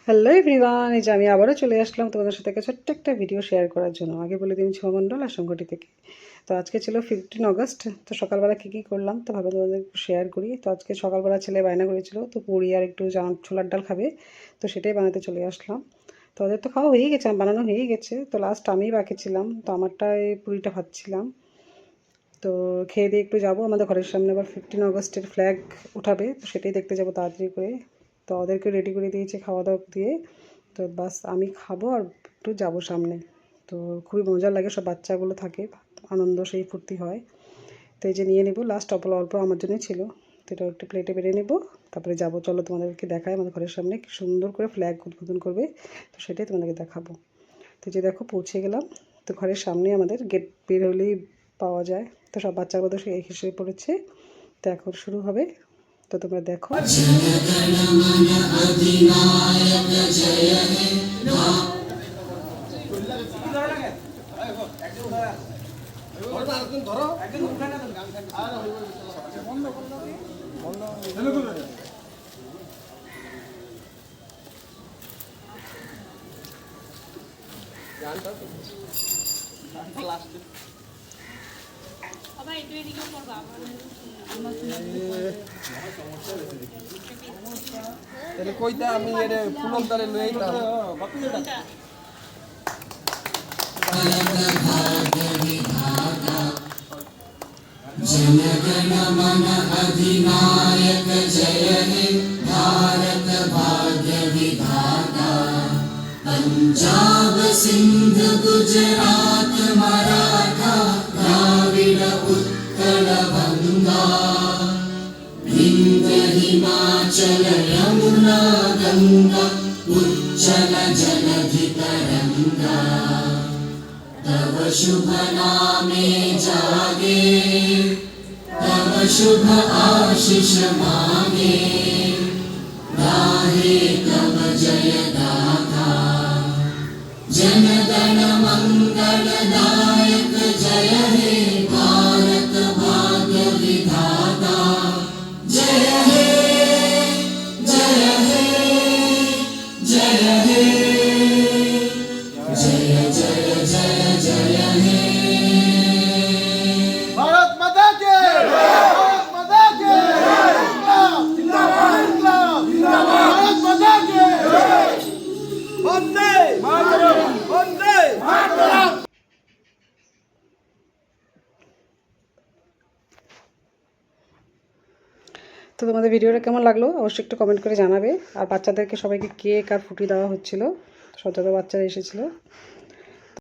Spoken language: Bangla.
হ্যালো এভরিওয়ান, এই যে আমি আবারও চলে আসলাম তোমাদের সাথে ছোট্ট একটা ভিডিও শেয়ার করার জন্য। আগে বলে দিন, ঝুমা মণ্ডল আসমঘটি থেকে। তো আজকে ছিল 15 অগস্ট। তো সকালবেলা কী করলাম তো ভাবে তোমাদের শেয়ার করি। তো আজকে সকালবেলা ছেলে বায়না করেছিল তো পুরি আর একটু ছোলার ডাল খাবে, তো সেটাই বানাতে চলে আসলাম। তো ওদের তো খাওয়া হয়েই গেছে, বানানো হয়েই গেছে। তো লাস্ট আমিই বাকি ছিলাম, তো আমারটাই পুরিটা ভাজছিলাম। তো খেয়ে দিয়ে একটু যাবো, আমাদের ঘরের সামনে আবার 15 অগস্টের ফ্ল্যাগ উঠাবে, তো সেটাই দেখতে যাবো তাড়াতাড়ি করে। তো ওদেরকে রেডি করে দিয়েছে খাওয়া দাওয়া দিয়ে। তো বাস আমি খাবো আর একটু যাবো সামনে। তো খুবই মজা লাগে, সব বাচ্চাগুলো থাকে, আনন্দ সেই ফুর্তি হয়। তো এই যে নিয়ে নেবো, লাস্ট অল্প আমার জন্যই ছিল। তো এটা একটু প্লেটে বেড়ে নেবো, তারপরে যাবো। চলো তোমাদেরকে দেখায় আমাদের ঘরের সামনে কি সুন্দর করে ফ্ল্যাগ উদ্বোধন করবে, তো সেটাই তোমাদেরকে দেখাবো। তো যে দেখো পৌঁছে গেলাম। তো ঘরের সামনে আমাদের গেট বের হলেই পাওয়া যায়। তো সব বাচ্চাগুলো তো সেই হিসেবে পড়েছে। তো এখন শুরু হবে, তো তোমরা দেখো। তাহলে কইতা আমি এর পুলক দালে লই আইতাম। जनगण मन अधिनायक जय हे भारत भाग्य विधाता। पंजाब सिंध गुजरात मराठा द्राविड उत्कल बंगा। विंध्य हिमाचल यमुना गंगा उच्चल जलधि तरंगा। तव शुभ नामे जागे तव शुभ आशीष मांगे। गाहे तव जय गाथा जनगण मंगलदायक जय हे भारत भाग्य विधाता। जय हे जय हे जय हे जय जय जय जय हे। भारत माता के भारत माता के जिंदाबाद जिंदाबाद भारत माता के वंदे मातरम वंदे मातरम। তো তোমাদের ভিডিওটা কেমন লাগলো অবশ্যই একটু কমেন্ট করে জানাবে। আর বাচ্চাদেরকে সবাইকে কেক আর ফুটি দেওয়া হচ্ছিলো, সব বাচ্চারা এসেছিলো।